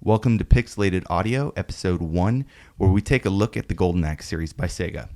Welcome to Pixelated Audio, Episode 1, where we take a look at the Golden Axe series by Sega.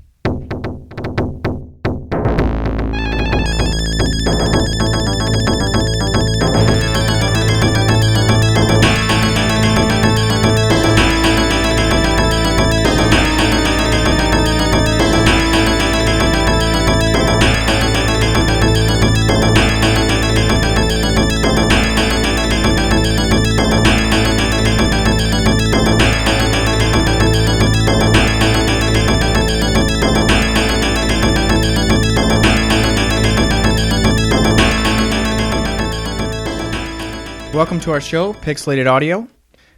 Welcome to our show, Pixelated Audio.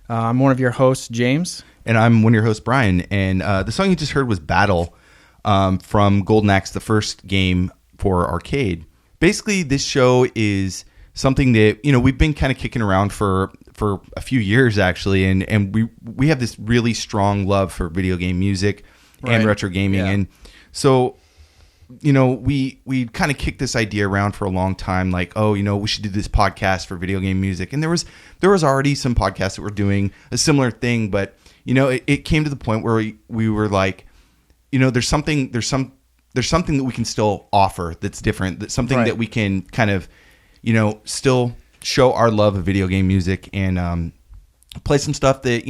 I'm one of your hosts, James. And I'm one of your hosts, Brian. And the song you just heard was Battle from Golden Axe, the first game for arcade. Basically, this show is something that, we've been kind of kicking around for a few years, actually. And we have this really strong love for video game music and retro gaming. Yeah. And so... we kind of kicked this idea around for a long time, like, we should do this podcast for video game music. And there was already some podcasts that were doing a similar thing, but it came to the point where we were like, there's something that we can still offer that's different, that's something that we can kind of, still show our love of video game music and play some stuff that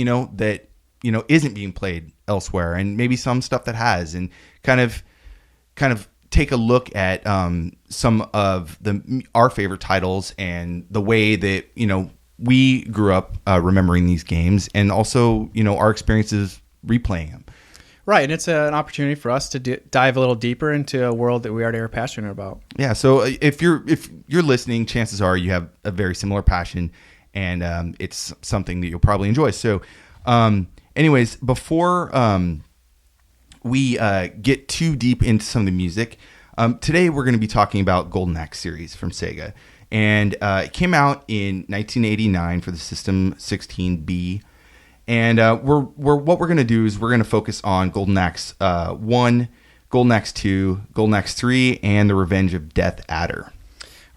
isn't being played elsewhere, and maybe some stuff that has, and kind of take a look at some of our favorite titles and the way that we grew up remembering these games, and also our experiences replaying them. Right, and it's an opportunity for us to dive a little deeper into a world that we already are passionate about. Yeah, so if you're listening, chances are you have a very similar passion, and it's something that you'll probably enjoy. So, anyways, before we get too deep into some of the music, today we're going to be talking about Golden Axe series from Sega. And it came out in 1989 for the System 16B. And what we're going to do is we're going to focus on Golden Axe 1, Golden Axe 2, Golden Axe 3, and The Revenge of Death Adder.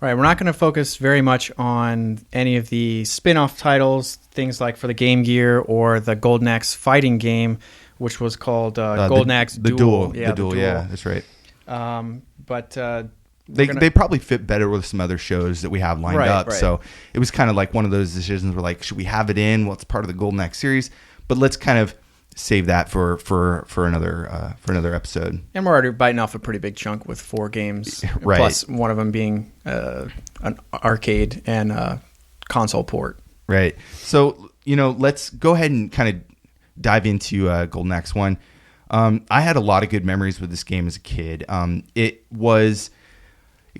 Right, we're not going to focus very much on any of the spin-off titles, things like for the Game Gear or the Golden Axe fighting game, which was called Golden Axe Duel. Yeah, the Duel. Yeah, that's right. But they probably fit better with some other shows that we have lined up. Right. So it was kind of like one of those decisions where, like, should we have it in? Well, it's part of the Golden Axe series, but let's kind of save that for another episode. And we're already biting off a pretty big chunk with 4 games, right, plus one of them being an arcade and a console port. Right. So let's go ahead and kind of dive into Golden Axe 1. I had a lot of good memories with this game as a kid. It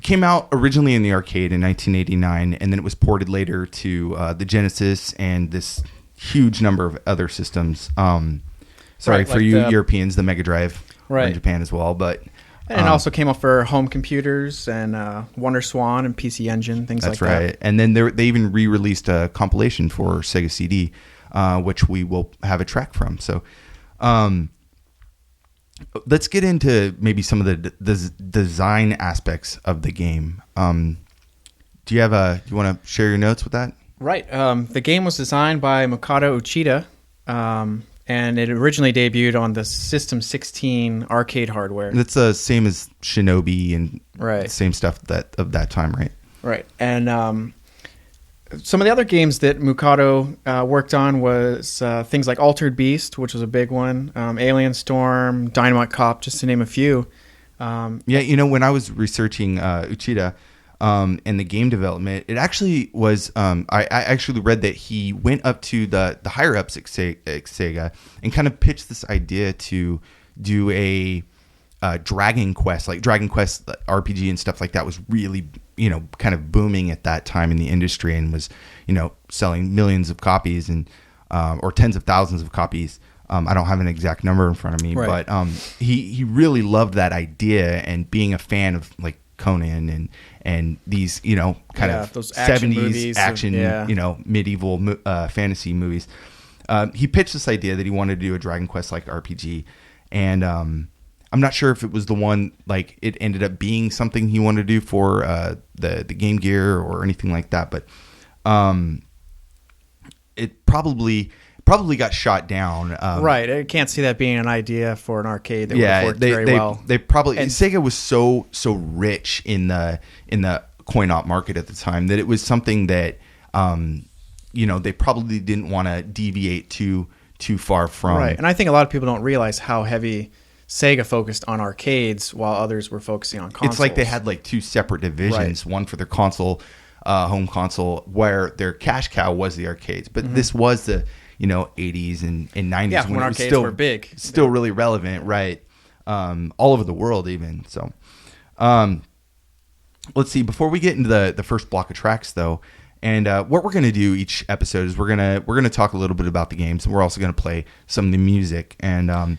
came out originally in the arcade in 1989, and then it was ported later to the Genesis and this huge number of other systems. Europeans, the Mega Drive, in Japan as well. But and it also came out for home computers and Wonder Swan and PC Engine, things like that. That's right. And then they even re-released a compilation for SegaCD, which we will have a track from. So let's get into maybe some of the design aspects of the game. Do you want to share your notes with that? Right. The game was designed by Makoto Uchida, and it originally debuted on the System 16 arcade hardware. That's the same as Shinobi and same stuff of that time, right? Right. And some of the other games that Makoto worked on was things like Altered Beast, which was a big one, Alien Storm, Dynamite Cop, just to name a few. When I was researching Uchida and the game development, it actually was, I actually read that he went up to the higher-ups at Sega and kind of pitched this idea to do a Dragon Quest, like Dragon Quest RPG and stuff like that was really, kind of booming at that time in the industry, and was, selling millions of copies and or tens of thousands of copies. I don't have an exact number in front of me, but he really loved that idea, and being a fan of like Conan and these, kind of those 70s action, medieval fantasy movies. He pitched this idea that he wanted to do a Dragon Quest like RPG, and I'm not sure if it was the one, like it ended up being something he wanted to do for the Game Gear or anything like that, but it probably got shot down. Right. I can't see that being an idea for an arcade that would have worked very well. They probably Sega was so rich in the coin-op market at the time that it was something that they probably didn't want to deviate too far from. Right. And I think a lot of people don't realize how heavy Sega focused on arcades while others were focusing on consoles. It's like they had like two separate divisions, one for their console, home console, where their cash cow was the arcades. But this was the 80s and 90s when arcades still, were big. Still really relevant, right? All over the world even. So let's see. Before we get into the first block of tracks, though, and what we're going to do each episode is we're gonna talk a little bit about the games, and we're also going to play some of the music. And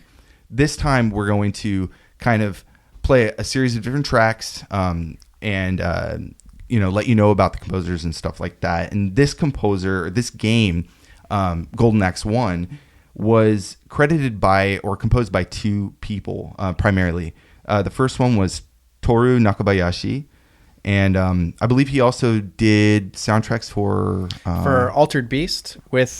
this time we're going to kind of play a series of different tracks, and let you know about the composers and stuff like that. And this game, Golden Axe-1, was credited by or composed by two people primarily. The first one was Tohru Nakabayashi. And I believe he also did soundtracks for Altered Beast with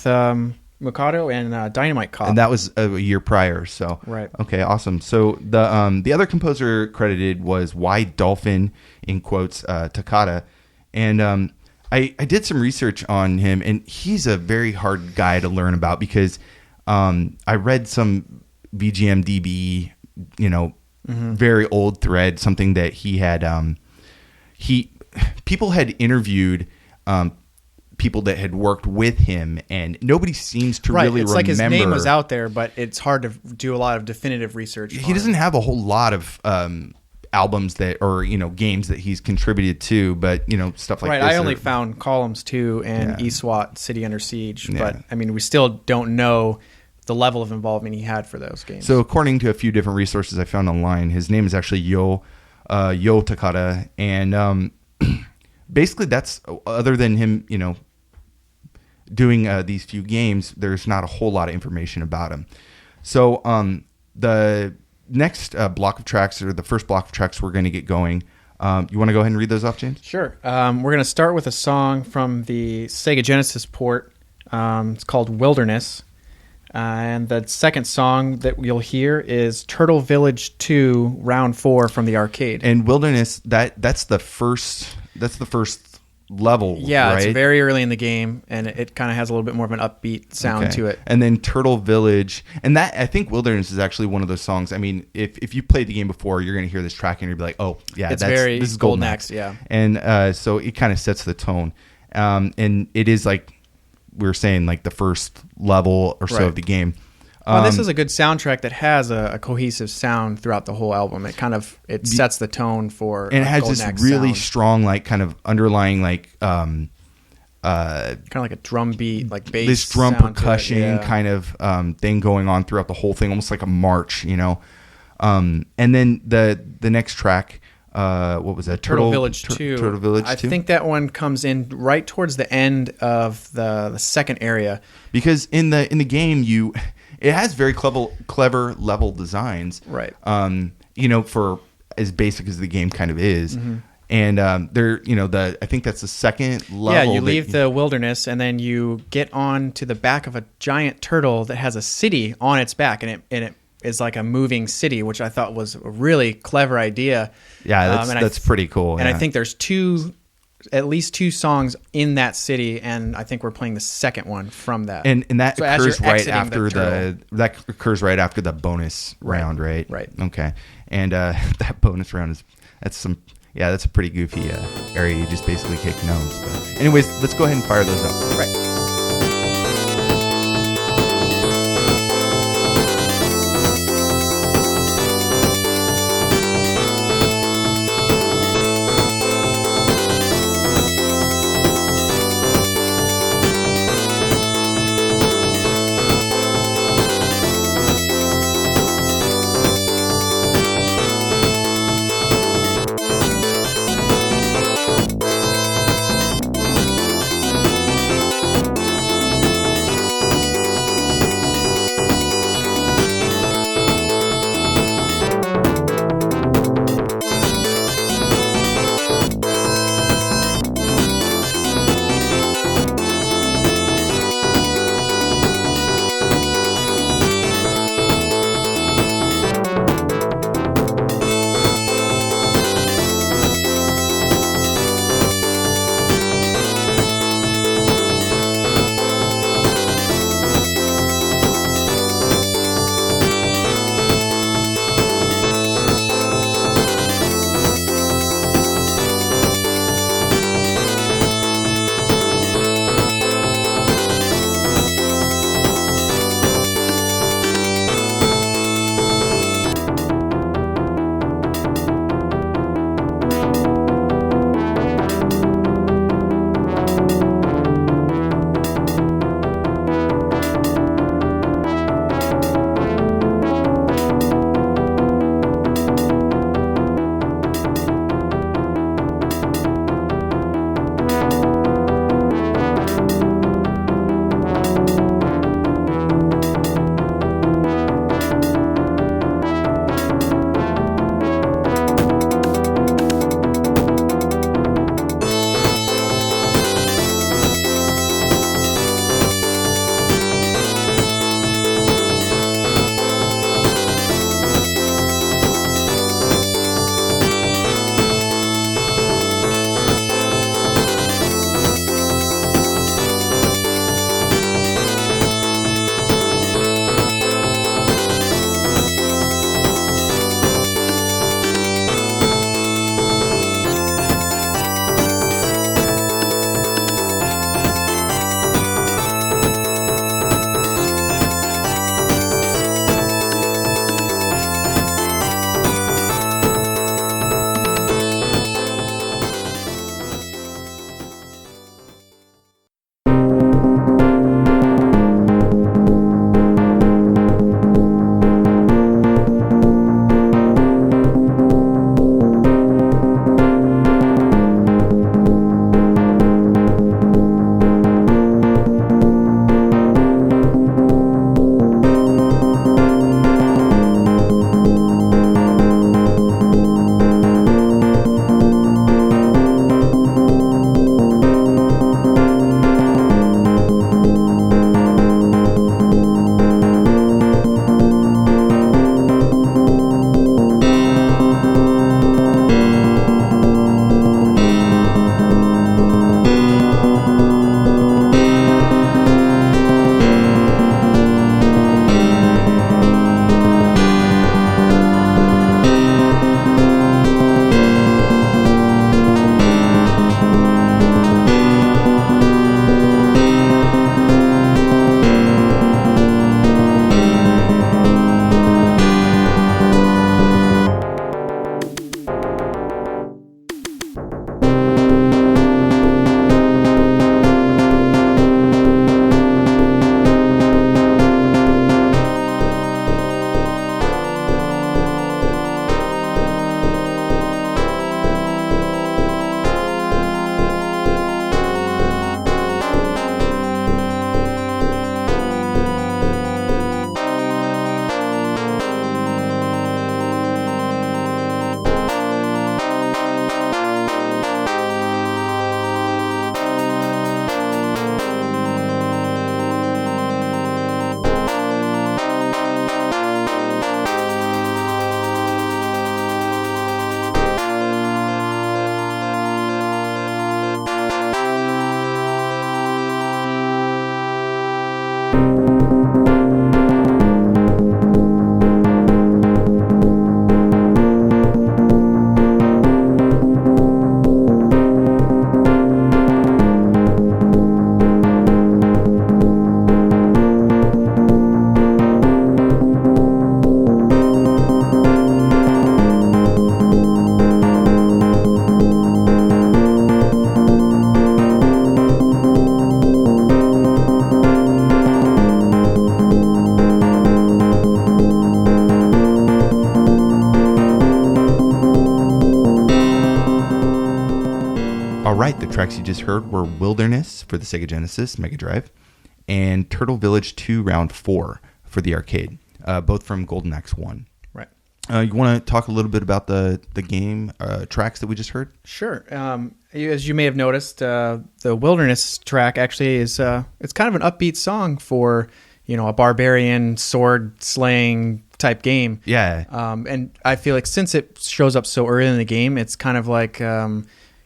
Makoto and Dynamite Cop. And that was a year prior. So right. Okay, awesome. So the other composer credited was Dolphin, in quotes, Takada. And I did some research on him, and he's a very hard guy to learn about because I read some VGMDB, very old thread, something that he had people had interviewed people that had worked with him, and nobody seems to really remember. It's like his name was out there, but it's hard to do a lot of definitive research. He doesn't have a whole lot of albums games that he's contributed to, but stuff like right. this. I only found Columns 2 and eSWAT City Under Siege, Yeah. but I mean we still don't know the level of involvement he had for those games. So according to a few different resources I found online, his name is actually Yo Takada, and basically that's, other than him doing these few games, there's not a whole lot of information about him. So the next block of tracks, or the first block of tracks we're going to get going, you want to go ahead and read those off, James? Sure. We're going to start with a song from the Sega Genesis port. It's called Wilderness. And the second song that you'll hear is Turtle Village 2 Round 4 from the arcade. And Wilderness, that's the first level, yeah, right? It's very early in the game, and it kind of has a little bit more of an upbeat sound to it. And then Turtle Village, and that, I think Wilderness is actually one of those songs. I mean, if you played the game before, you're going to hear this track and you'll be like, oh yeah, this is Golden Axe. Yeah. And so it kind of sets the tone, and it is like we were saying, like the first level or so of the game. Well, this is a good soundtrack that has a cohesive sound throughout the whole album. It sets the tone for, and it has this really strong, like kind of underlying, like kind of like a drum beat, like bass, this drum percussion kind of thing going on throughout the whole thing, almost like a march, and then the next track, what was that? Turtle Village 2. Turtle Village 2. I think that one comes in right towards the end of the second area, because in the game it has very clever level designs, right? For as basic as the game kind of is, and I think that's the second level. Yeah, you leave the wilderness and then you get on to the back of a giant turtle that has a city on its back, and it is like a moving city, which I thought was a really clever idea. Yeah, that's pretty cool. And I think there's at least two songs in that city, and I think we're playing the second one from that. And that occurs right after the bonus round, right? Right. Okay. And that bonus round that's a pretty goofy area. You just basically kick gnomes. But anyways, let's go ahead and fire those up. Right. tracks you just heard were Wilderness for the Sega Genesis Mega Drive and Turtle Village 2 Round 4 for the arcade, both from Golden Axe 1. Right. You want to talk a little bit about the game tracks that we just heard? Sure. As you may have noticed, the Wilderness track actually is it's kind of an upbeat song for a barbarian sword slaying type game. Yeah. And I feel like since it shows up so early in the game, it's kind of like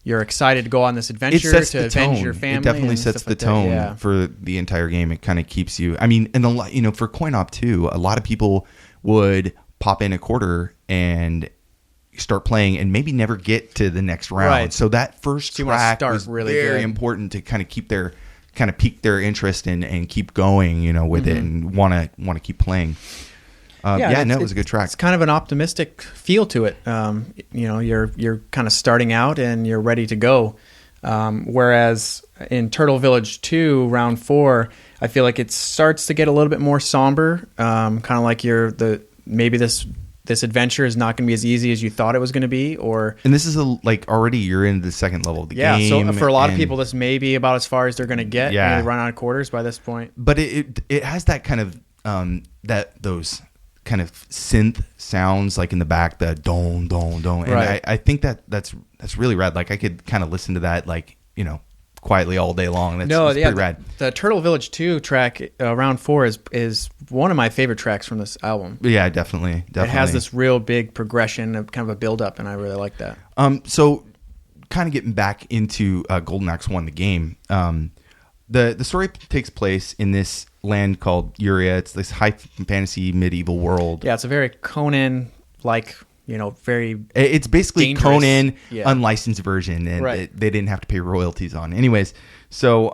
you're excited to go on this adventure to avenge your family. It definitely sets the tone for the entire game. It kind of keeps you. I mean, and for Coin Op 2, a lot of people would pop in a quarter and start playing and maybe never get to the next round. Right. So that first track was really very good. important to kind of pique their interest and keep going, with it and want to keep playing. It was a good track. It's kind of an optimistic feel to it. You're kind of starting out and you're ready to go. Whereas in Turtle Village 2 Round 4, I feel like it starts to get a little bit more somber. Kind of like maybe this adventure is not going to be as easy as you thought it was going to be, and this is already you're in the second level of the game. Yeah, so for a lot of people, this may be about as far as they're going to get. Yeah, they run out of quarters by this point. But it has that kind of those kind of synth sounds like in the back, the don don don, and right. I think that's really rad. Like I could kind of listen to that quietly all day long. That's pretty rad. The Turtle Village 2 track, Round 4, is one of my favorite tracks from this album. Yeah, definitely. It has this real big progression of kind of a build-up, and I really like that. So kind of getting back into Golden Axe 1, the game, the story takes place in this land called Uria. It's this high fantasy medieval world. Yeah, it's a very Conan-like... very it's basically dangerous. Conan unlicensed version, and right. they didn't have to pay royalties on. Anyways, so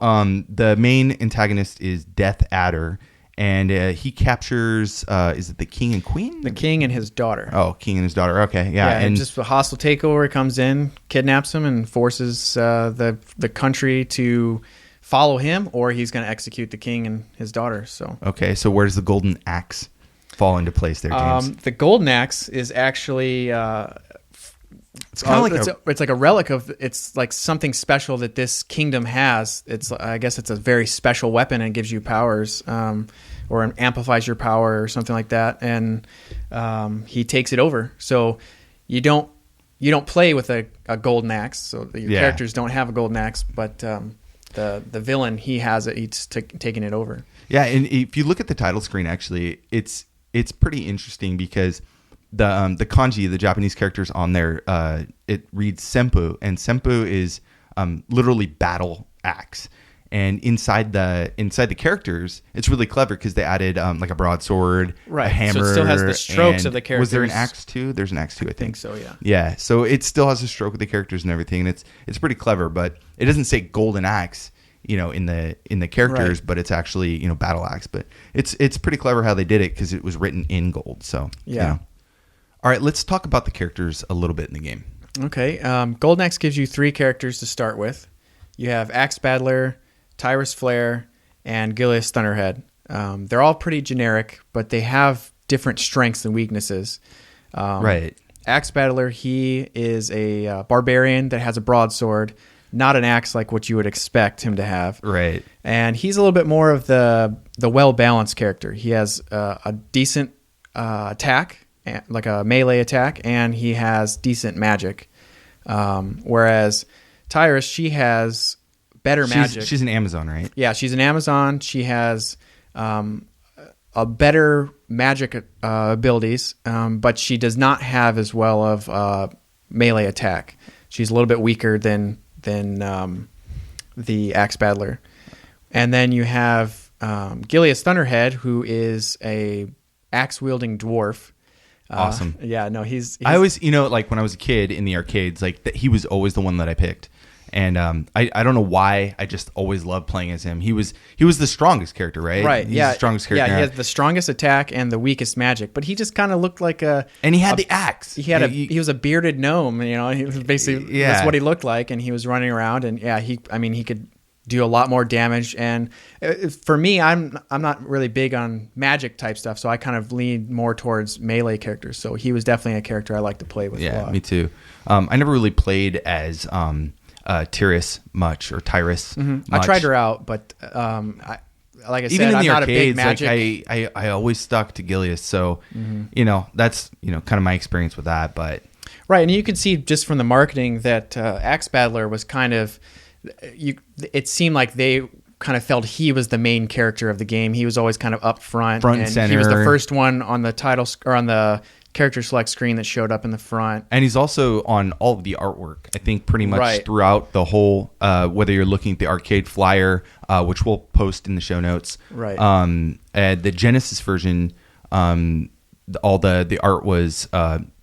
the main antagonist is Death Adder, and he captures is it the king and queen? The king and his daughter. Oh, king and his daughter. Okay, yeah, and just a hostile takeover comes in, kidnaps him, and forces the country to follow him, or he's going to execute the king and his daughter. So okay, so where's the golden axe fall into place there, James? The golden axe is actually it's kind of it's like a relic of, it's like something special that this kingdom has. I guess it's a very special weapon and gives you powers, or amplifies your power or something like that. And he takes it over. So you don't play with a golden axe. So your characters don't have a golden axe, but the villain, he has it. He's taking it over. Yeah, and if you look at the title screen, actually, it's pretty interesting because the kanji, the Japanese characters on there, it reads senpu, and senpu is literally battle axe. And inside the characters, it's really clever because they added like a broadsword, right. a hammer. So it still has the strokes of the characters. Was there an axe too? There's an axe too, I think. So, yeah. Yeah, so it still has a stroke of the characters and everything, and it's pretty clever. But it doesn't say golden axe, in the characters, right. but it's actually battle axe. But it's pretty clever how they did it because it was written in gold. So yeah. All right, let's talk about the characters a little bit in the game. Okay, Golden Axe gives you 3 characters to start with. You have Axe Battler, Tyrus Flare, and Gilius Thunderhead. They're all pretty generic, but they have different strengths and weaknesses. Right. Axe Battler, he is a barbarian that has a broadsword, not an axe like what you would expect him to have. Right. And he's a little bit more of the well-balanced character. He has a decent attack, like a melee attack, and he has decent magic. Whereas Tyrus, she has better magic. She's an Amazon, right? Yeah, she's an Amazon. She has a better magic abilities, but she does not have as well of melee attack. She's a little bit weaker than the Axe Battler. And then you have Gilius Thunderhead, who is a Axe-Wielding Dwarf. Awesome. Yeah, no, he's I always, like when I was a kid in the arcades, he was always the one that I picked. And I don't know why, I just always loved playing as him. He was the strongest character, right? Right. He's the strongest character. Yeah, he has the strongest attack and the weakest magic, but he just kind of looked like a. And he had the axe. He was a bearded gnome. He was basically that's what he looked like, and he was running around, and he could do a lot more damage. And for me, I'm not really big on magic type stuff, so I kind of lean more towards melee characters. So he was definitely a character I like to play with. Yeah, a lot. me too. I never really played as Tyrus much or Tyrus. Much. I tried her out, but like I said, Even in I'm the not a big arcades, Magic. like I always stuck to Gilius. So that's kind of my experience with that. But Right, and you can see just from the marketing that Axe Battler was kind of, it seemed like they kind of felt he was the main character of the game. He was always kind of up front and center. He was the first one on the title or on the character select screen that showed up in the front. And he's also on all of the artwork, I think, pretty much Right. throughout the whole, whether you're looking at the arcade flyer, which we'll post in the show notes. Right. The Genesis version, all the art was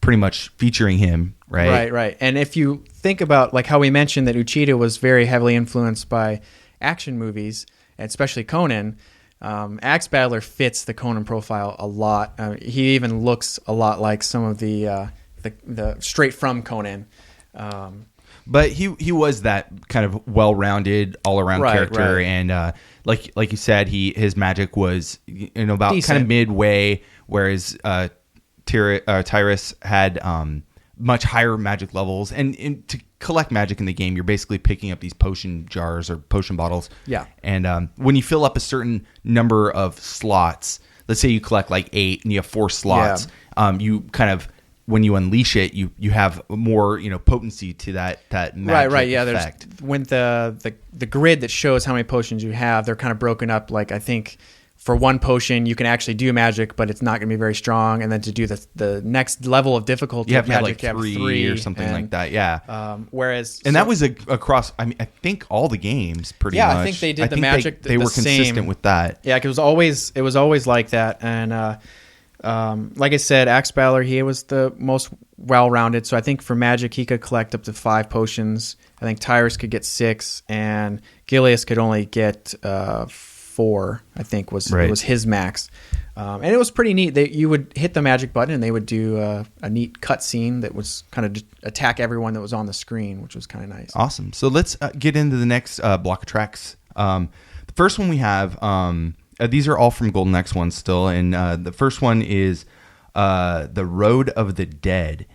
pretty much featuring him, right? Right. And if you think about like how we mentioned that Uchida was very heavily influenced by action movies, especially Conan, Axe Battler fits the Conan profile a lot. He even looks a lot like some of the straight from Conan. But he was that kind of well-rounded, all-around character, right. and like you said, his magic was about Decent. kind of midway, whereas Tyrus had much higher magic levels. And to collect magic in the game, you're basically picking up these potion jars or potion bottles. Yeah. And when you fill up a certain number of slots, let's say you collect like 8 and you have 4 slots, you kind of, when you unleash it, you have more potency to that magic Right. Yeah, effect. there's when the grid that shows how many potions you have, they're kind of broken up. Like I think for one potion you can actually do magic, but it's not going to be very strong. And then to do the next level of difficulty, You have to have magic, like you have 3 or something like that. Yeah. Whereas And that was across. I mean, I think all the games pretty much. Yeah, I think they did the magic They were the consistent same. with that. Yeah, 'cause it was always like that. And like I said, Axe Battler, he was the most well-rounded. So I think for magic, he could collect up to 5 potions. I think Tyrus could get 6, and Gilius could only get 4. I think was his max. And it was pretty neat. You would hit the magic button, and they would do a neat cutscene that was kind of attack everyone that was on the screen, which was kind of nice. Awesome. So let's get into the next block of tracks. The first one we have. These are all from Golden Axe 1 still, and the first one is The Road of the Dead.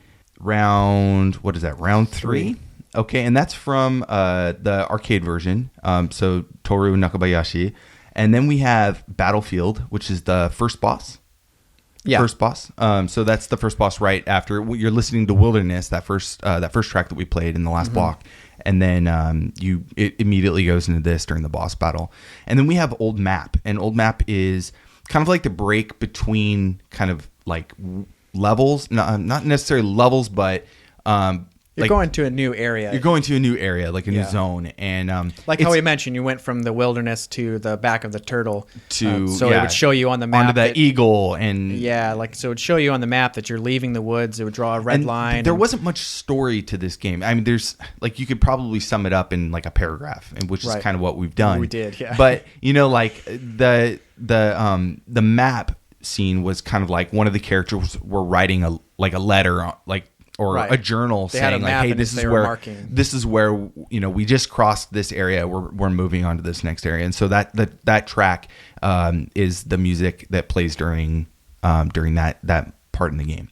Round 3? Okay, and that's from the arcade version, so Tohru Nakabayashi. And then we have Battlefield, which is the first boss. Yeah. First boss. So that's the first boss right after you're listening to Wilderness, that first track that we played in the last block. And then it immediately goes into this during the boss battle. And then we have Old Map. And Old Map is kind of like the break between kind of like levels. Not necessarily levels, but... You're going to a new area. You're going to a new area, like a new zone. And like how we mentioned, you went from the wilderness to the back of the turtle. To so it would show you on the map. Onto that eagle. And so it would show you on the map that you're leaving the woods. It would draw a red line. There wasn't much story to this game. I mean, there's like you could probably sum it up in like a paragraph, and which is kind of what we've done. We did, yeah. But like the map scene was kind of like one of the characters were writing a letter, or a journal saying like, hey, this is where we just crossed this area, we're moving on to this next area. And so that track is the music that plays during that part in the game.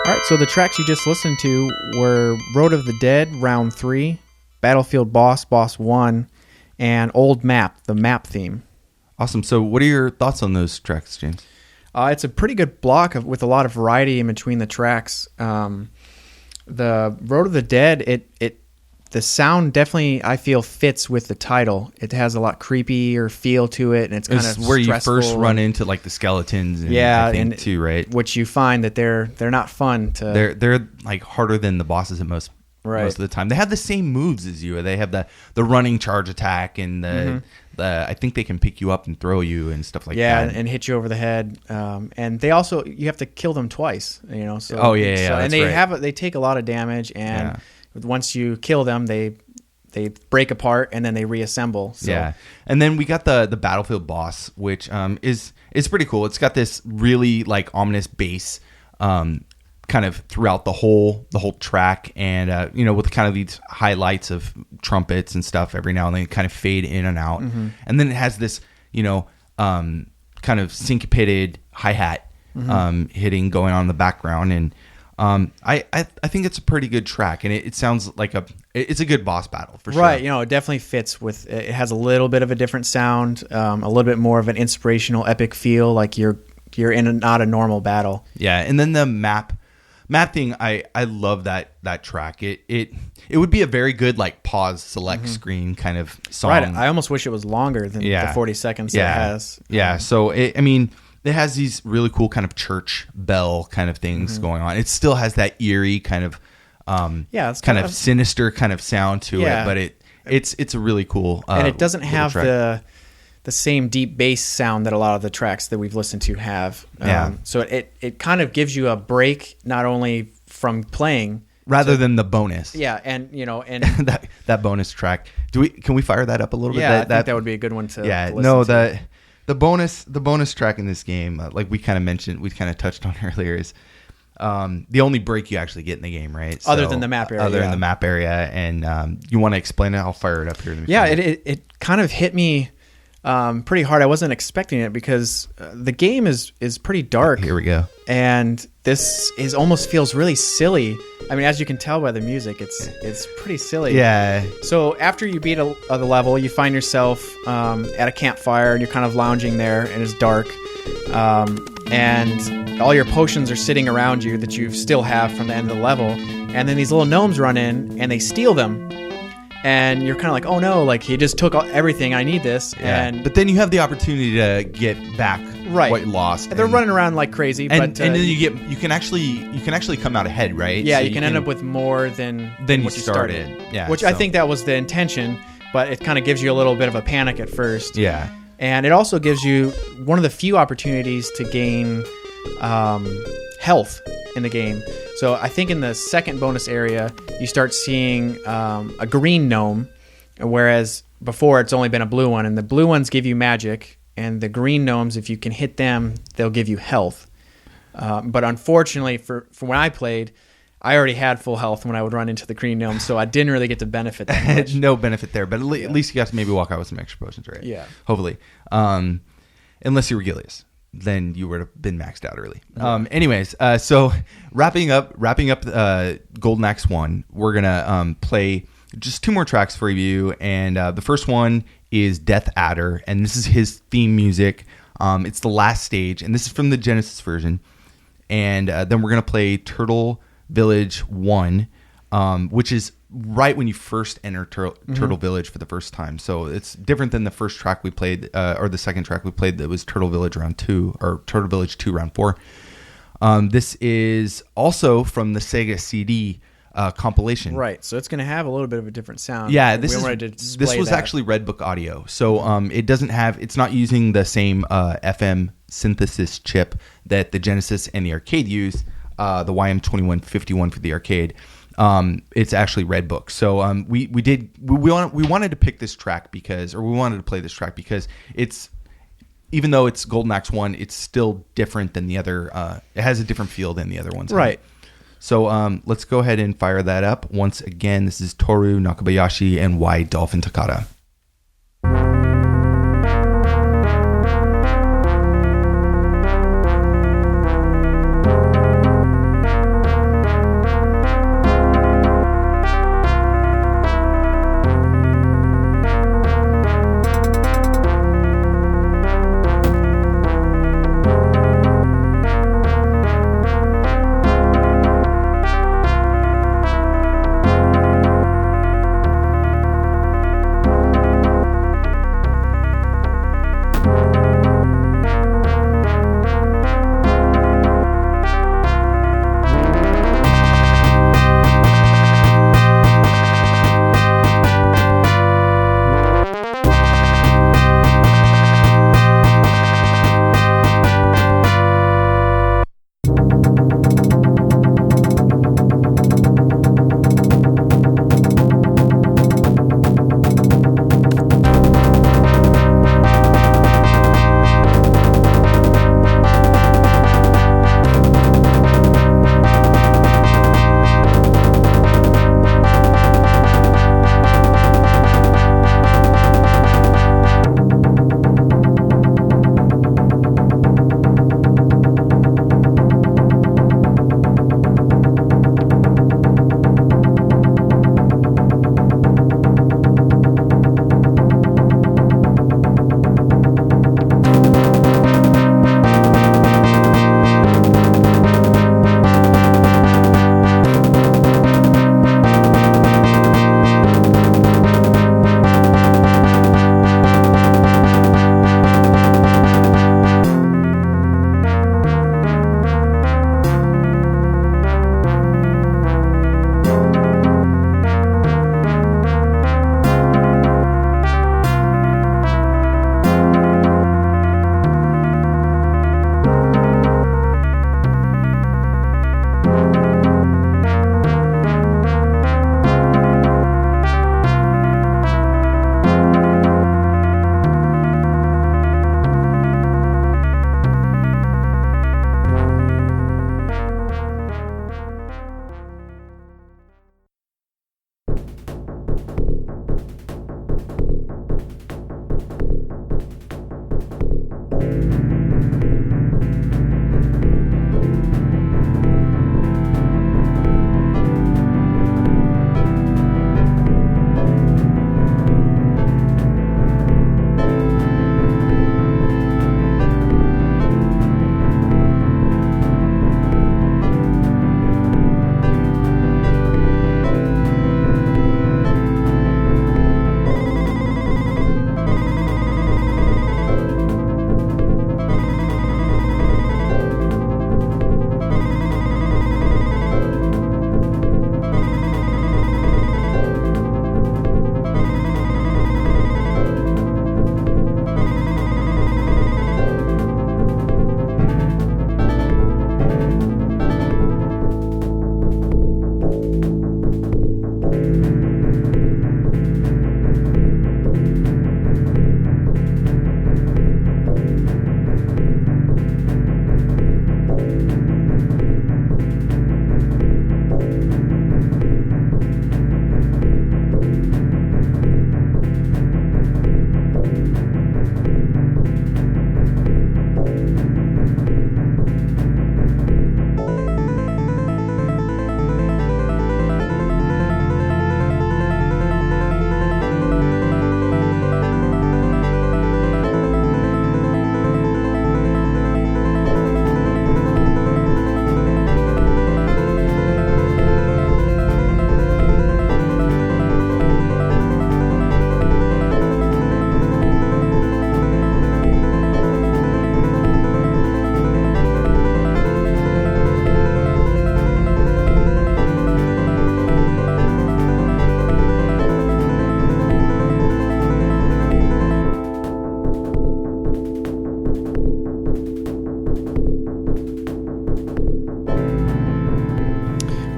All right, so the tracks you just listened to were Road of the Dead, Round 3, Battlefield Boss, Boss 1, and Old Map, the map theme. Awesome. So what are your thoughts on those tracks, James? It's a pretty good block with a lot of variety in between the tracks. The Road of the Dead, the sound definitely, I feel, fits with the title. It has a lot creepier feel to it, and it's kind of where you first run into like the skeletons. And yeah, I think, and too, right? Which you find that they're not fun to. They're like harder than the bosses at most of the time. They have the same moves as you. They have the running charge attack and the I think they can pick you up and throw you and stuff like that. Yeah, and hit you over the head. And they also, you have to kill them twice. So and they take a lot of damage, and once you kill them, they break apart and then they reassemble. So. Yeah, and then we got the Battlefield boss, which is pretty cool. It's got this really like ominous bass, kind of throughout the whole track, and with kind of these highlights of trumpets and stuff every now and then, kind of fade in and out, and then it has this kind of syncopated hi-hat hitting going on in the background, and I think it's a pretty good track, and it sounds like it's a good boss battle for sure. Right, it definitely fits with. It has a little bit of a different sound, a little bit more of an inspirational, epic feel, like you're in not a normal battle. Yeah, and then the map thing, I love that track. It would be a very good like pause select screen kind of song. Right, I almost wish it was longer than the 40 seconds that it has. Yeah, so it has these really cool kind of church bell kind of things going on. It still has that eerie kind of it's kind of sinister kind of sound to it, but it's a really cool and it doesn't have the same deep bass sound that a lot of the tracks that we've listened to have. So it kind of gives you a break, not only from playing rather than the bonus. Yeah, and that bonus track. Can we fire that up a little bit? Yeah, I think that would be a good one to listen to. The bonus track in this game, like we kind of mentioned, we kind of touched on earlier, is the only break you actually get in the game, right? Other than the map area. Other than the map area, and you want to explain it? I'll fire it up here. Yeah, it kind of hit me pretty hard. I wasn't expecting it because the game is pretty dark. Here we go. And this almost feels really silly. I mean, as you can tell by the music, it's pretty silly. Yeah. So after you beat the level, you find yourself at a campfire, and you're kind of lounging there, and it's dark. And all your potions are sitting around you that you still have from the end of the level. And then these little gnomes run in, and they steal them. And you're kind of like, oh no, like he just took everything. I need this. Yeah. And but then you have the opportunity to get back what you lost. They're running around like crazy. And then you can actually come out ahead, right? Yeah, so you can end up with more than what you started. Yeah, I think that was the intention, but it kind of gives you a little bit of a panic at first. Yeah. And it also gives you one of the few opportunities to gain health in the game. So I think in the second bonus area, you start seeing a green gnome, whereas before it's only been a blue one. And the blue ones give you magic, and the green gnomes, if you can hit them, they'll give you health. But unfortunately, for when I played, I already had full health when I would run into the green gnome, so I didn't really get to benefit that much. No benefit there, but at least you got to maybe walk out with some extra potions, right? Yeah. Hopefully. Unless you were Gilius. Then you would have been maxed out early. Anyways, so wrapping up Golden Axe 1, we're gonna play just two more tracks for you, and the first one is Death Adder, and this is his theme music. It's the last stage, and this is from the Genesis version. And then we're gonna play Turtle Village 1, which is right when you first enter Turtle Village for the first time. So it's different than the first track we played, or the second track we played that was Turtle Village Round 2, or Turtle Village 2 Round 4. This is also from the Sega CD compilation. Right, so it's going to have a little bit of a different sound. Yeah, this was actually Redbook audio. So it's not using the same FM synthesis chip that the Genesis and the arcade use, the YM2151 for the arcade. It's actually Redbook. So we wanted to pick this track we wanted to play this track because it's, even though it's Golden Axe 1, it's still different than the other. It has a different feel than the other ones. Right. So let's go ahead and fire that up. Once again, this is Tohru, Nakabayashi, and Dolphin Takada.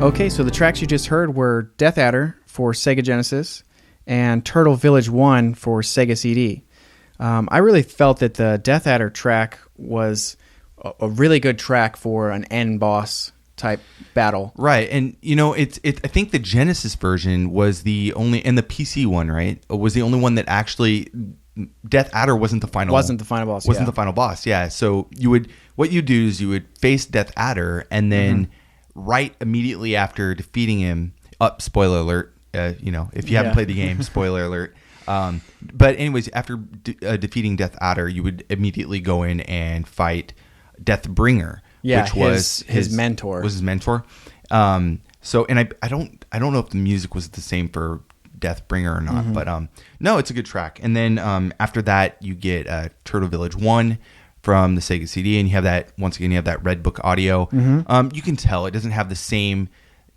Okay, so the tracks you just heard were Death Adder for Sega Genesis and Turtle Village 1 for Sega CD. I really felt that the Death Adder track was a really good track for an end boss type battle. Right, and I think the Genesis version was the only, and the PC one, right, was the only one that actually Death Adder wasn't the final. Wasn't the final boss. Wasn't the final boss. Yeah. So what you do is you would face Death Adder, and then right immediately after defeating him, spoiler alert. If you haven't played the game, spoiler alert. But anyways, after defeating Death Adder, you would immediately go in and fight Deathbringer, which was his mentor. Was his mentor. So, and I don't know if the music was the same for Deathbringer or not, but no, it's a good track. And then after that, you get Turtle Village 1 from the Sega CD, and you have that, once again, you have that Red Book audio. You can tell it doesn't have the same,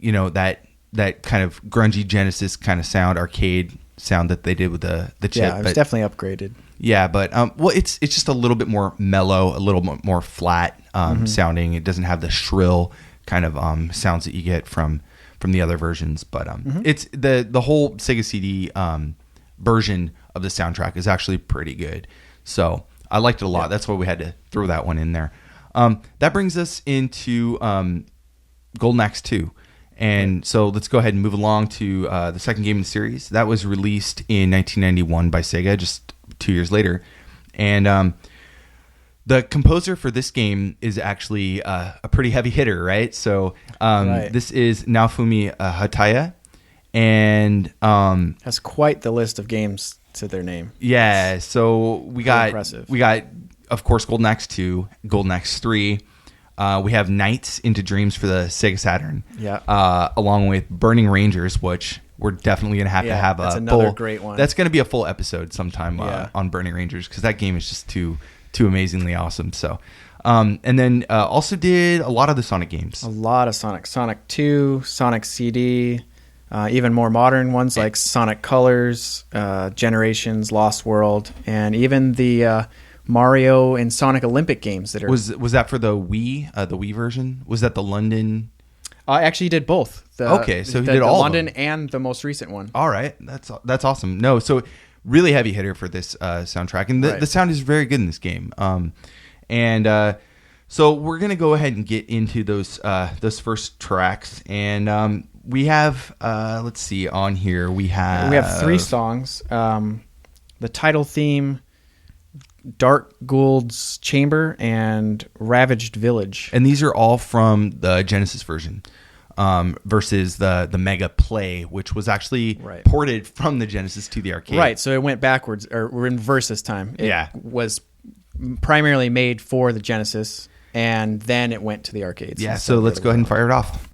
that kind of grungy Genesis kind of sound, arcade sound that they did with the chip. Yeah, it was definitely upgraded. Yeah, but it's just a little bit more mellow, a little more flat sounding. It doesn't have the shrill kind of sounds that you get from the other versions. But it's the whole Sega CD version of the soundtrack is actually pretty good. So I liked it a lot. Yeah. That's why we had to throw that one in there. That brings us into Golden Axe 2. And so let's go ahead and move along to the second game in the series. That was released in 1991 by Sega, just 2 years later. And the composer for this game is actually a pretty heavy hitter, right? So this is Naofumi Hataya. And has quite the list of games to their name. Yeah, so we got, of course, Golden Axe 2, Golden Axe 3. We have Nights into Dreams for the Sega Saturn. Yeah. Along with Burning Rangers, which we're definitely going to have that's a another full, great one. That's going to be a full episode sometime on Burning Rangers, because that game is just too amazingly awesome. So, and then also did a lot of the Sonic games. A lot of Sonic 2, Sonic CD, even more modern ones like Sonic Colors, Generations, Lost World, and even the Mario and Sonic Olympic games that are... Was that for the Wii version? Was that the London... I actually did both. So he did all London of them. And the most recent one. All right. That's awesome. No, so really heavy hitter for this soundtrack. And the sound is very good in this game. So we're going to go ahead and get into those first tracks. And we have, let's see, on here, we have 3 songs. The title theme... Dark Guld's Chamber and Ravaged Village. And these are all from the Genesis version versus the Mega Play, which was actually ported from the Genesis to the arcade. Right, so it went backwards, or in reverse this time. It was primarily made for the Genesis, and then it went to the arcades. Yeah, so let's go ahead and fire it off.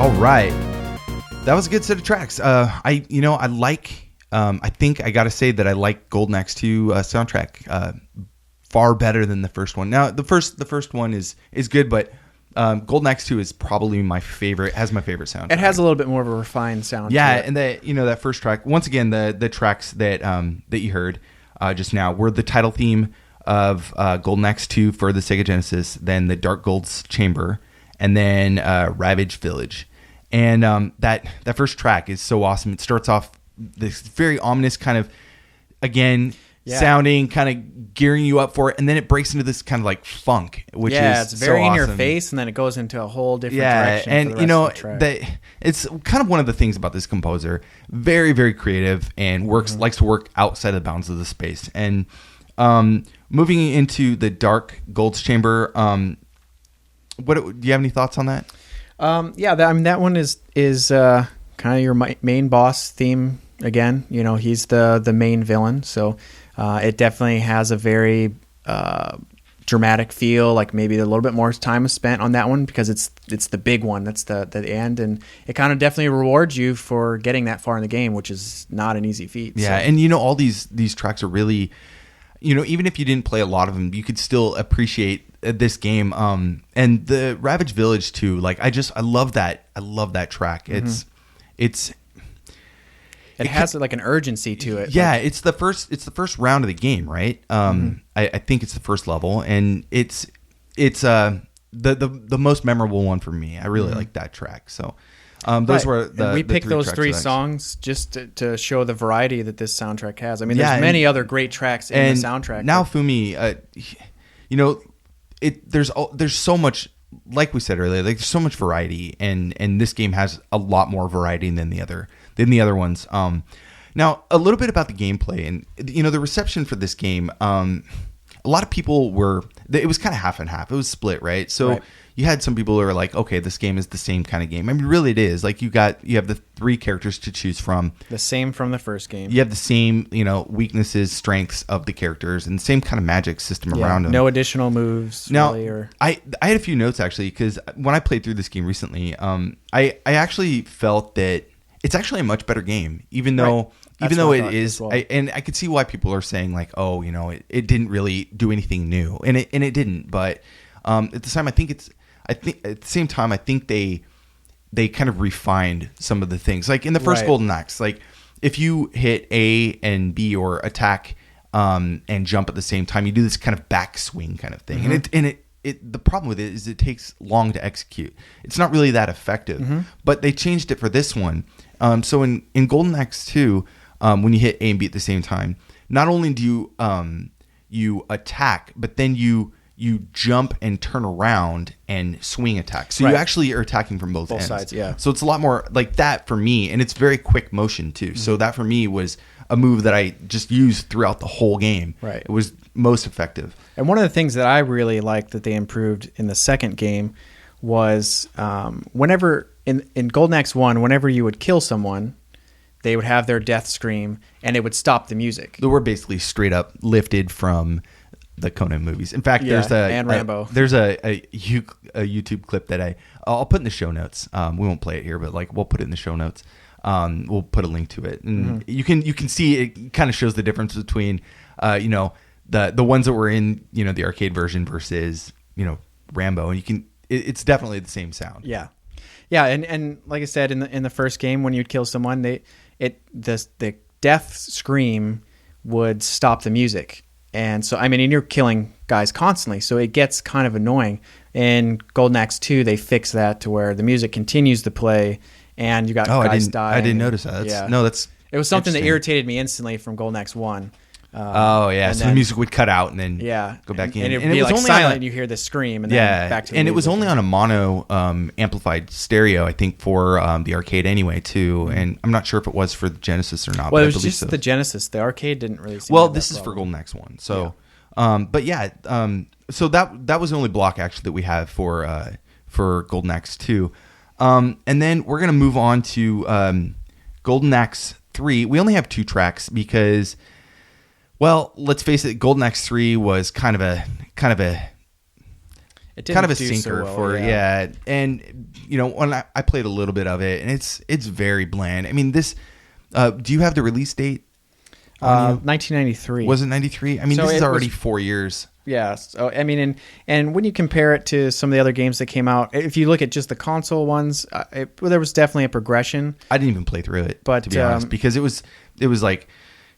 All right. That was a good set of tracks. I think I got to say that I like Golden Axe 2 soundtrack far better than the first one. Now, the first one is good, but Golden Axe 2 is probably my favorite. Has my favorite soundtrack. It has a little bit more of a refined sound. Yeah, to it. and that first track. Once again, the tracks that you heard just now were the title theme of Golden Axe 2 for the Sega Genesis, then the Dark Guld's Chamber, and then Ravaged Village. And that first track is so awesome. It starts off this very ominous kind of, again, sounding, kind of gearing you up for it, and then it breaks into this kind of like funk, which is it's very so in awesome. your face, and then it goes into a whole different direction. And for the rest of the track. it's kind of one of the things about this composer. Very, very creative, and likes to work outside the bounds of the space. And moving into the Dark Guld's Chamber, do you have any thoughts on that? That one is kind of your main boss theme again. You know, he's the main villain, so it definitely has a very dramatic feel. Like maybe a little bit more time is spent on that one because it's the big one. That's the end, and it kind of definitely rewards you for getting that far in the game, which is not an easy feat. Yeah, so. and all these tracks are really, even if you didn't play a lot of them, you could still appreciate this game. And the Ravaged Village too. Like I love that. I love that track. It has like an urgency to it. Yeah, it's the first round of the game, right? I think it's the first level, and it's the most memorable one for me. I really like that track. So those were we picked those three tracks. songs just to show the variety that this soundtrack has. I mean, there's many other great tracks in the soundtrack. Naofumi, there's so much, like we said earlier, like there's so much variety, and this game has a lot more variety than the other ones. Now a little bit about the gameplay, and the reception for this game. A lot of people it was kind of half and half. It was split, right? So you had some people who are like, okay, this game is the same kind of game. I mean, really it is. Like you have the three characters to choose from. The same from the first game. You have the same, weaknesses, strengths of the characters, and the same kind of magic system around them. No additional moves. Now, really, I had a few notes actually, because when I played through this game recently, I actually felt that it's actually a much better game, even though it is, well. And I could see why people are saying like, oh, it didn't really do anything new, and it didn't. But at the time, I think at the same time, I think they kind of refined some of the things. Like in the first Golden Axe, like if you hit A and B or attack and jump at the same time, you do this kind of backswing kind of thing, and the problem with it is it takes long to execute. It's not really that effective, but they changed it for this one. So in Golden Axe 2, when you hit A and B at the same time, not only do you attack, but then you jump and turn around and swing attack. So you actually are attacking from both ends. Sides, yeah. So it's a lot more like that for me, and it's very quick motion too. So that for me was a move that I just used throughout the whole game. Right. It was most effective. And one of the things that I really liked that they improved in the second game was whenever in Golden Axe 1, whenever you would kill someone, they would have their death scream, and it would stop the music. They were basically straight up lifted from the Conan movies. In fact, there's Rambo. There's a YouTube clip that I'll put in the show notes. We won't play it here, but like we'll put it in the show notes. We'll put a link to it, and you can see it kind of shows the difference between the ones that were in the arcade version versus Rambo, and it's definitely the same sound. Yeah, and like I said in the first game, when you'd kill someone, the death scream would stop the music. And so, I mean, and you're killing guys constantly, so it gets kind of annoying. In Golden Axe 2, they fixed that to where the music continues to play, and you got guys dying. I didn't notice that. It was something that irritated me instantly from Golden Axe 1. So the music would cut out and then go back in. And it would be like silent, and you hear the scream, and then back to the music. It was only on a mono amplified stereo, I think, for the arcade anyway, too. And I'm not sure if it was for the Genesis or not. Well, it was just the Genesis. The arcade didn't really seem this is for Golden Axe 1. So, so that was the only block, actually, that we have for Golden Axe 2. And then we're going to move on to Golden Axe 3. We only have 2 tracks because... Well, let's face it. Golden Axe 3 was kind of a. It didn't kind of a do so sinker well, for and when I played a little bit of it, and it's very bland. I mean, this do you have the release date? 1993. Was it 93? I mean, So this is it already was- 4 years. Yeah, so I mean, and when you compare it to some of the other games that came out, if you look at just the console ones, there was definitely a progression. I didn't even play through it, But, to be honest, because it was like,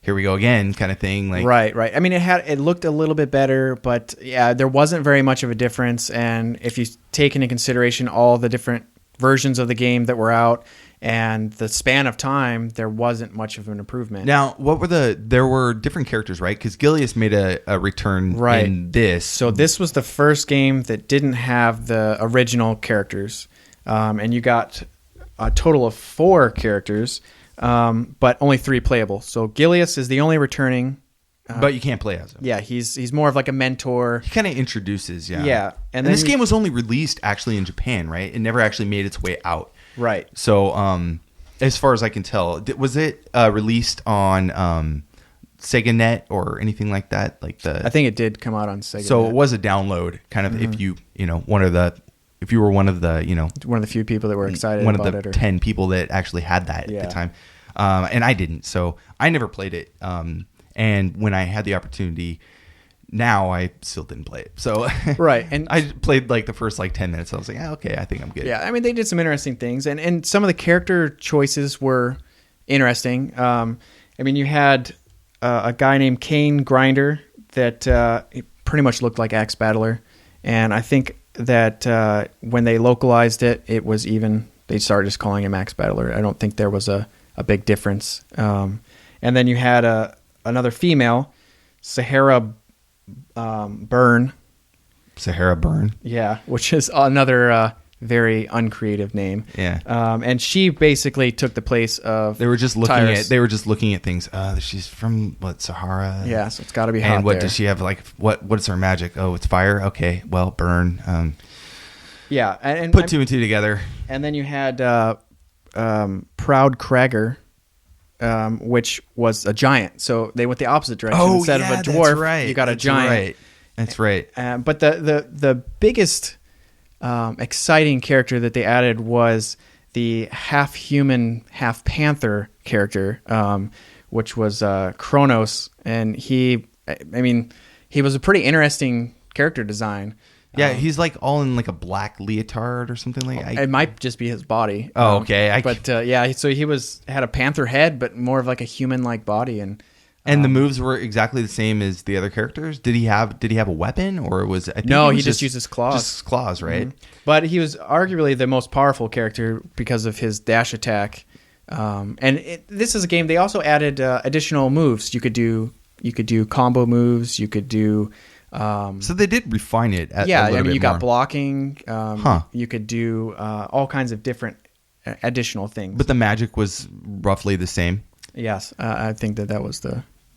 here we go again kind of thing. Like, Right. I mean, it looked a little bit better, but yeah, there wasn't very much of a difference. And if you take into consideration all the different versions of the game that were out and the span of time, there wasn't much of an improvement. Now, there were different characters, right? Because Gilius made a return Right. in this. So this was the first game that didn't have the original characters, and you got a total of 4 characters, but only 3 playable. So Gilius is the only returning. But you can't play as him. Yeah, he's more of like a mentor. He kind of introduces, yeah. Yeah, And this game was only released actually in Japan, right? It never actually made its way out. Right. So, as far as I can tell, was it released on Sega Net or anything like that? I think it did come out on Sega. So Net. it was a download, kind of. If you one of the one of the few people that were excited one about of the it. 10 people that actually had that at the time, and I didn't, so I never played it. And when I had the opportunity, now I still didn't play it. So Right, and I played like the first 10 minutes. I was like, okay, I think I'm good. Yeah, I mean, they did some interesting things, and some of the character choices were interesting. I mean, you had a guy named Kane Grinder that pretty much looked like Axe Battler, and I think that when they localized it, they started just calling him Axe Battler. I don't think there was a big difference. And then you had another female, Sahara Byrne. Sahara Byrne. Yeah, which is another very uncreative name. Yeah. And she basically took the place of They were just looking Tyrus. at things. She's from Sahara. Yeah, so it's got to be hot. And what there. does she have? What's her magic? Oh, it's fire. Okay, well, burn. Yeah, and Put 2 and 2 together. And then you had Proud Cragger, which was a giant. So they went the opposite direction. Instead of a dwarf, you got a giant. That's right. But the biggest exciting character that they added was the half human, half panther character, which was Kronos, and he was a pretty interesting character design. Yeah, he's all in a black leotard or something like that. It might just be his body. Oh, okay. So he had a panther head, but more of a human-like body, and the moves were exactly the same as the other characters. Did he have a weapon, or was I think no? he He just used his claws. Just claws, right? Mm-hmm. But he was arguably the most powerful character because of his dash attack. This is a game. They also added additional moves. You could do combo moves. You could do. So they did refine it. You got blocking. You could do all kinds of different additional things. But the magic was roughly the same. Yes, I think that was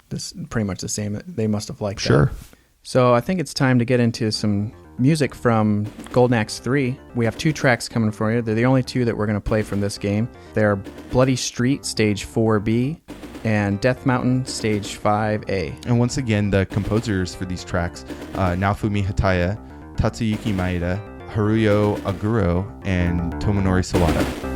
this pretty much the same. They must have liked Sure. that. So I think it's time to get into some music from Golden Axe 3. We have 2 tracks coming for you. They're the only 2 that we're going to play from this game. They're Bloody Street, Stage 4B, and Death Mountain, Stage 5A. And once again, the composers for these tracks, Naofumi Hataya, Tatsuyuki Maeda, Haruyo Oguro, and Tomonori Sawada.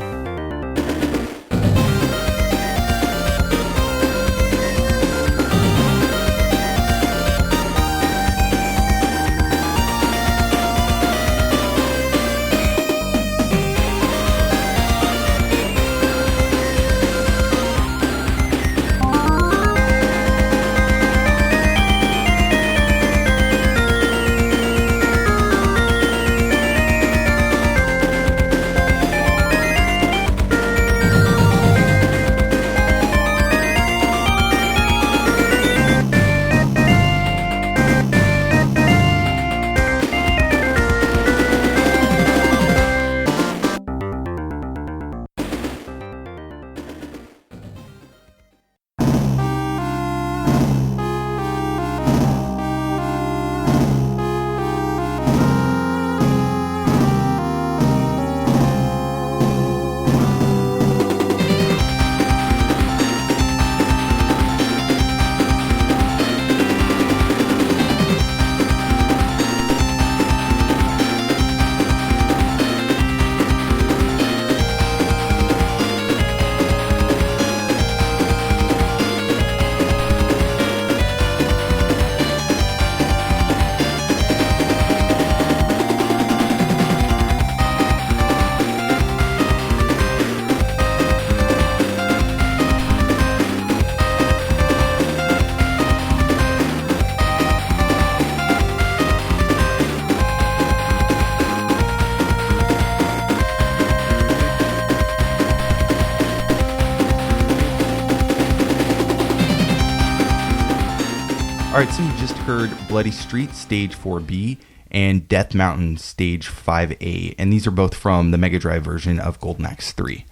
All right, so you just heard Bloody Street Stage 4B and Death Mountain Stage 5A, and these are both from the Mega Drive version of Golden Axe 3.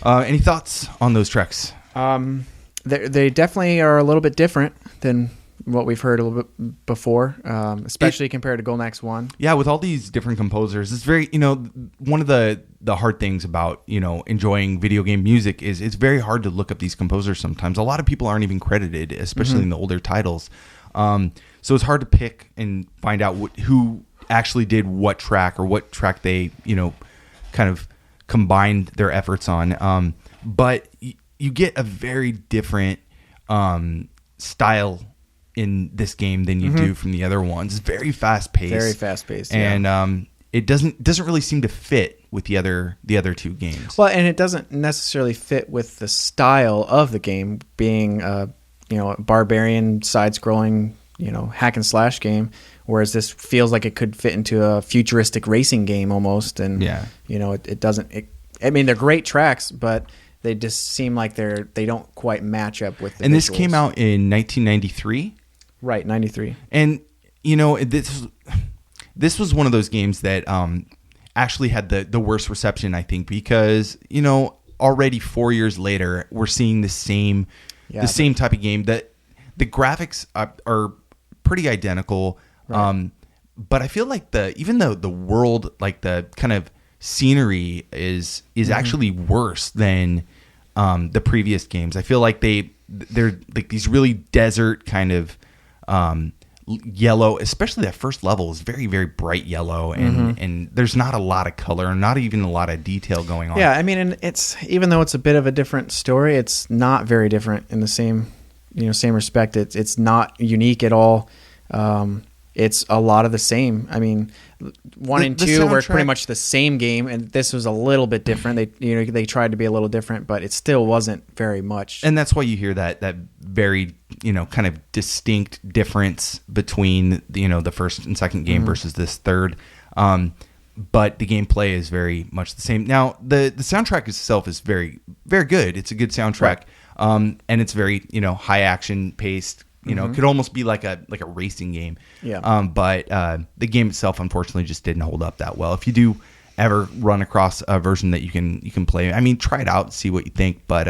Any thoughts on those tracks? They definitely are a little bit different than what we've heard a little bit before, especially compared to Golden Axe 1. Yeah, with all these different composers, it's very, one of the hard things about, enjoying video game music is it's very hard to look up these composers sometimes. A lot of people aren't even credited, especially in the older titles. So it's hard to pick and find out who actually did what track or what track they, kind of combined their efforts on. But you get a very different style in this game than you do from the other ones. It's very fast paced. Very fast paced. And it doesn't really seem to fit with the other two games. Well, and it doesn't necessarily fit with the style of the game being a barbarian side scrolling, hack and slash game, whereas this feels like it could fit into a futuristic racing game almost. And it doesn't. I mean, they're great tracks, but they just seem like they don't quite match up with the And visuals. this came out in 1993. Right, 93. And this was one of those games that actually had the worst reception, I think, because already 4 years later we're seeing the same type of game. That the graphics are pretty identical, right. But I feel like even though the world, like the kind of scenery is actually worse than the previous games. I feel like they're like these really desert kind of yellow, especially that first level is very, very bright yellow, and there's not a lot of color, not even a lot of detail going on. Yeah, I mean, and it's, even though it's a bit of a different story, it's not very different in the same respect. It's not unique at all. It's a lot of the same. I mean, 1 and 2 were pretty much the same game, and this was a little bit different. They tried to be a little different, but it still wasn't very much. And that's why you hear that very kind of distinct difference between the first and second game versus this third. But the gameplay is very much the same. Now the soundtrack itself is very, very good. It's a good soundtrack, right. And it's very high action paced. It could almost be like a racing game. Yeah. But the game itself, unfortunately, just didn't hold up that well. If you do ever run across a version that you can play, I mean, try it out, see what you think. But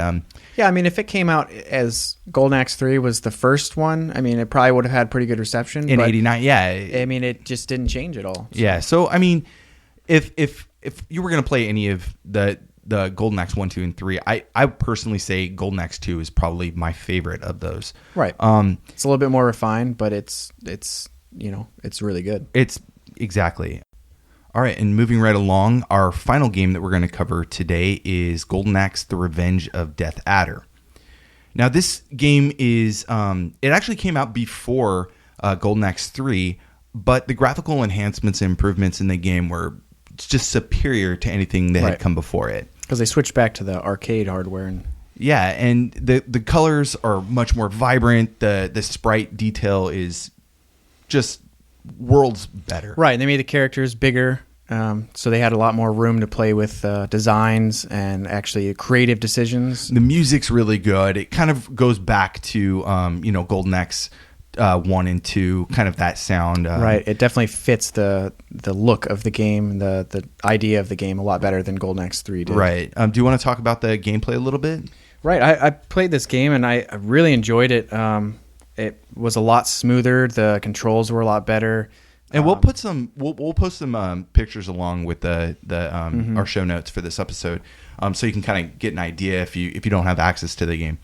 yeah, I mean, if it came out as Golden Axe 3 was the first one, I mean, it probably would have had pretty good reception. In '89, yeah. I mean, it just didn't change at all. So. Yeah. So I mean, if you were gonna play any of the Golden Axe 1, 2, and 3, I personally say Golden Axe 2 is probably my favorite of those. Right. It's a little bit more refined, but it's really good. It's exactly. All right, and moving right along, our final game that we're going to cover today is Golden Axe: The Revenge of Death Adder. Now, this game is it actually came out before Golden Axe 3, but the graphical enhancements and improvements in the game were just superior to anything that had come before it. Because they switched back to the arcade hardware. Yeah, and the colors are much more vibrant. The sprite detail is just worlds better. Right, and they made the characters bigger, so they had a lot more room to play with designs and actually creative decisions. The music's really good. It kind of goes back to Golden Axe 1 and 2, kind of that sound. Right, it definitely fits the look of the game, the idea of the game a lot better than Golden Axe 3 did. Right. Do you want to talk about the gameplay a little bit? Right, I played this game and I really enjoyed it. It was a lot smoother. The controls were a lot better. And we'll put some we'll post some pictures along with the our show notes for this episode, so you can kind of get an idea if you don't have access to the game.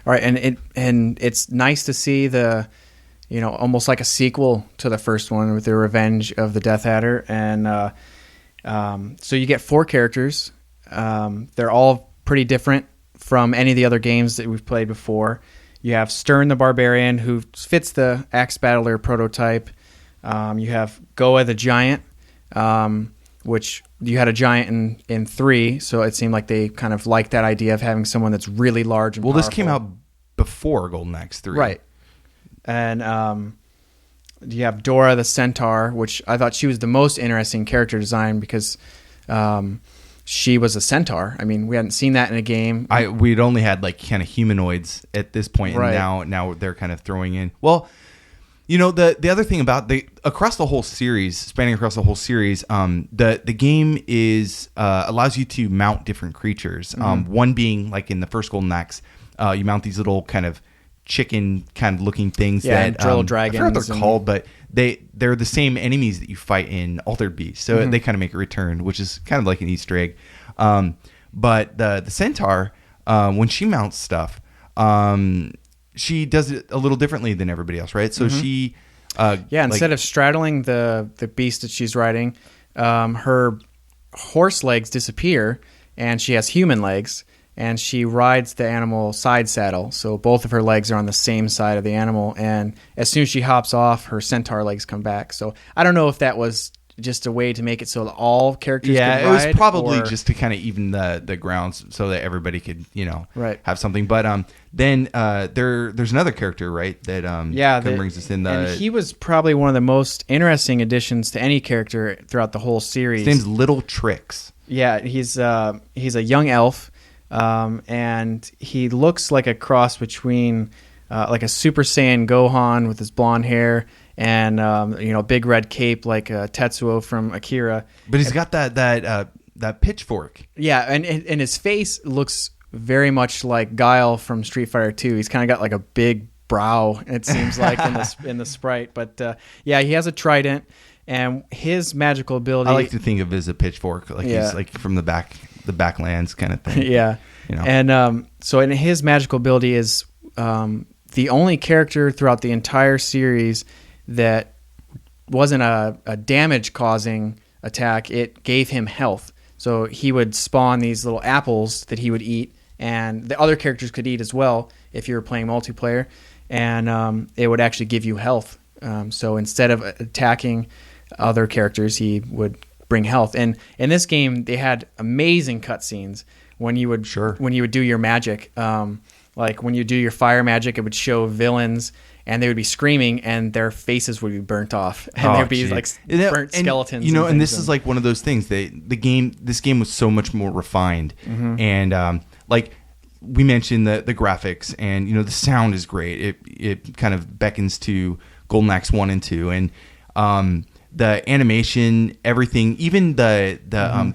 All right, and it's nice to see the almost like a sequel to the first one with the Revenge of the Death Adder. And so you get 4 characters. They're all pretty different from any of the other games that we've played before. You have Stern the Barbarian, who fits the Axe Battler prototype. You have Goa the Giant, which you had a giant in 3, so it seemed like they kind of liked that idea of having someone that's really large and powerful. This came out before Golden Axe 3. Right. And you have Dora the Centaur, which I thought she was the most interesting character design because she was a centaur. I mean, we hadn't seen that in a game. We'd only had like kind of humanoids at this point, and Right. now they're kind of throwing in. Well, you know, the other thing about across the whole series, spanning across the whole series, the game is allows you to mount different creatures. One being like in the first Golden Axe, you mount these little kind of chicken kind of looking things that drill dragons. I forgot what they're called, but they're the same enemies that you fight in Altered Beast, so they kind of make a return, which is kind of like an Easter egg. But the centaur, when she mounts stuff, she does it a little differently than everybody else, right? So she, instead of straddling the beast that she's riding, her horse legs disappear, and she has human legs. And she rides the animal side saddle, so both of her legs are on the same side of the animal. And as soon as she hops off, her centaur legs come back. So I don't know if that was just a way to make it so that all characters could ride. It was probably just to kind of even the grounds so that everybody could, have something. But then there's another character, right, that brings us in. And he was probably one of the most interesting additions to any character throughout the whole series. His name's Little Tricks. Yeah, he's a young elf. And he looks like a cross between like a Super Saiyan Gohan with his blonde hair and big red cape like Tetsuo from Akira. But he's got that pitchfork. Yeah, and his face looks very much like Guile from Street Fighter 2. He's kind of got like a big brow, it seems like in the sprite. But he has a trident, and his magical ability. I like to think of it as a pitchfork, like he's like from the backlands kind of thing. Yeah. And so in his magical ability is the only character throughout the entire series that wasn't a damage-causing attack. It gave him health. So he would spawn these little apples that he would eat, and the other characters could eat as well if you were playing multiplayer, and it would actually give you health. So instead of attacking other characters, he would bring health. And in this game, they had amazing cutscenes when you would do your magic. Like when you do your fire magic, it would show villains, and they would be screaming, and their faces would be burnt off, and there'd be like burnt skeletons. And this is like one of those things. This game was so much more refined, and like we mentioned the graphics, and the sound is great. It kind of beckons to Golden Axe 1 and 2, and the animation, everything, even the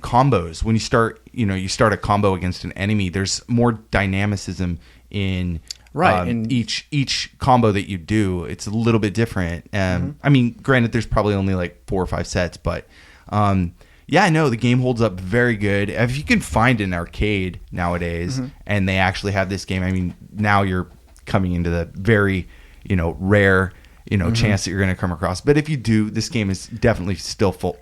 combos. When you start a combo against an enemy, there's more dynamicism in each combo that you do. It's a little bit different. I mean, granted, there's probably only like 4 or 5 sets, but the game holds up very good. If you can find an arcade nowadays, and they actually have this game, I mean, now you're coming into the very rare chance that you're going to come across. But if you do, this game is definitely still fun,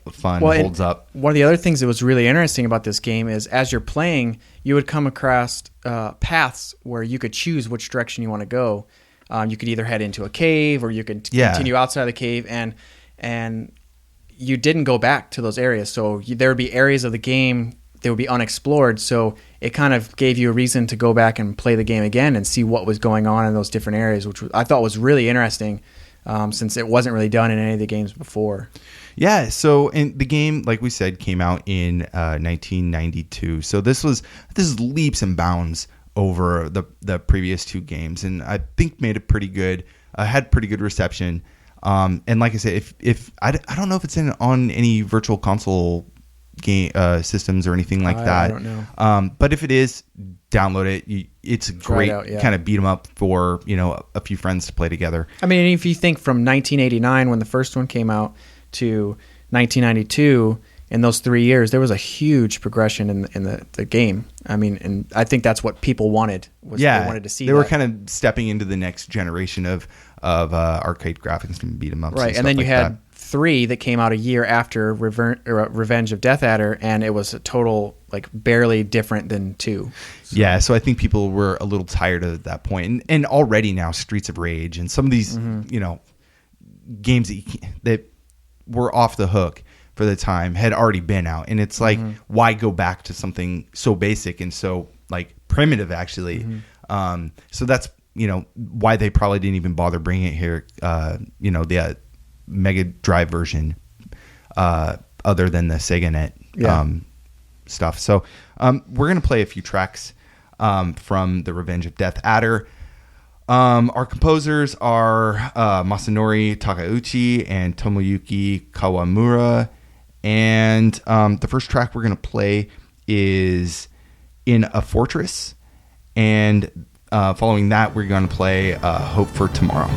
holds up. One of the other things that was really interesting about this game is as you're playing, you would come across paths where you could choose which direction you want to go. You could either head into a cave, or you could continue outside the cave, and you didn't go back to those areas. So there would be areas of the game that would be unexplored. So it kind of gave you a reason to go back and play the game again and see what was going on in those different areas, which I thought was really interesting. Since it wasn't really done in any of the games before. Yeah, so and the game, like we said, came out in 1992. So this is leaps and bounds over the previous 2 games, and I think made it pretty good. Had pretty good reception. And like I said, if I don't know if it's on any virtual console game systems or anything like that. I don't know. But if it is, download it. It's a great kind of beat 'em up for a few friends to play together. I mean, if you think from 1989 when the first one came out to 1992, in those 3 years, there was a huge progression in the game. I mean, and I think that's what people wanted. They wanted to see. They were kind of stepping into the next generation of arcade graphics and beat 'em ups. Right, and then you had 3 that came out a year after Revenge of Death Adder, and it was a total like barely different than 2. So. Yeah, so I think people were a little tired at that point, and already now Streets of Rage and some of these games that were off the hook for the time had already been out, and it's like why go back to something so basic and so like primitive actually. So that's why they probably didn't even bother bringing it here. The Mega Drive version, other than the Sega Net stuff. So we're going to play a few tracks from the Revenge of Death Adder. Our composers are Masanori Takeuchi and Tomoyuki Kawamura. And the first track we're going to play is In a Fortress. And following that, we're going to play Hope for Tomorrow.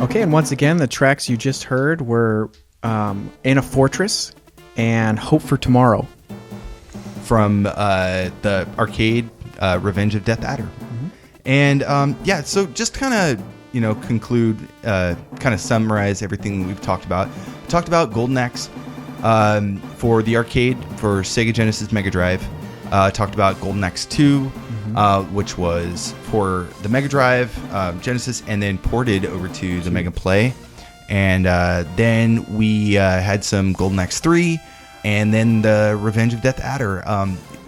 Okay, and once again, the tracks you just heard were In a Fortress and Hope for Tomorrow. From the arcade Revenge of Death Adder. Mm-hmm. And so just kind of, conclude, kind of summarize everything we've talked about. We talked about Golden Axe for the arcade for Sega Genesis Mega Drive. Talked about Golden Axe 2, which was for the Mega Drive, Genesis, and then ported over to the Mega Play. And then we had some Golden Axe 3, and then the Revenge of Death Adder.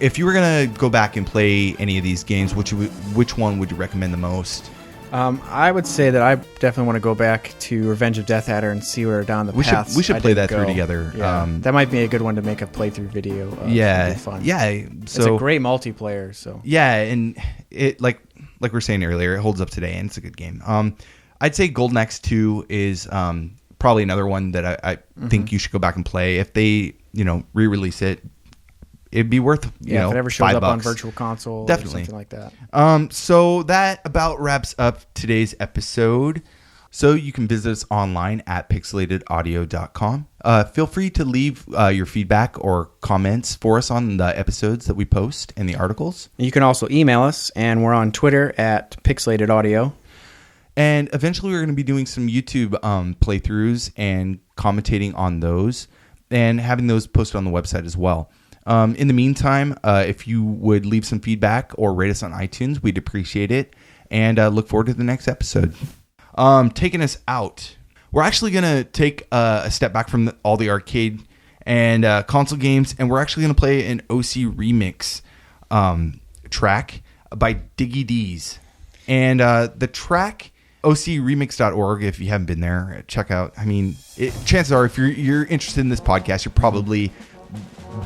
If you were going to go back and play any of these games, which one would you recommend the most? I would say that I definitely want to go back to Revenge of Death Adder and see where down the paths. We should play that through together. Yeah, that might be a good one to make a playthrough video. Yeah, fun. Yeah. So, it's a great multiplayer. So yeah, and it like we were saying earlier, it holds up today, and it's a good game. I'd say Golden Axe 2 is probably another one that I think you should go back and play. If they re-release it, it'd be worth if it ever shows $5 up on Virtual Console, definitely, or something like that. So that about wraps up today's episode. So you can visit us online at pixelatedaudio.com. Feel free to leave your feedback or comments for us on the episodes that we post and the articles. You can also email us, and we're on Twitter at pixelatedaudio. And eventually we're going to be doing some YouTube playthroughs and commentating on those and having those posted on the website as well. In the meantime, if you would leave some feedback or rate us on iTunes, we'd appreciate it. And look forward to the next episode. Taking us out, we're actually going to take a step back from all the arcade and console games, and we're actually going to play an OCReMix track by Diggi D's. And the track, OCReMix.org, if you haven't been there, check out. I mean, chances are, if you're interested in this podcast, you're probably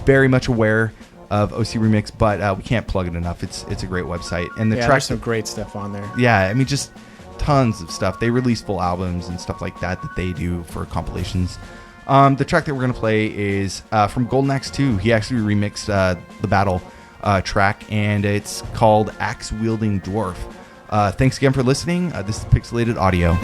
very much aware of OCReMix, but we can't plug it enough. It's a great website. And the there's some great stuff on there. Yeah, I mean, just tons of stuff. They release full albums and stuff like that they do for compilations. The track that we're going to play is from Golden Axe 2. He actually remixed the Battle track, and it's called Axe-Wielding Dwarf. Thanks again for listening. This is Pixelated Audio.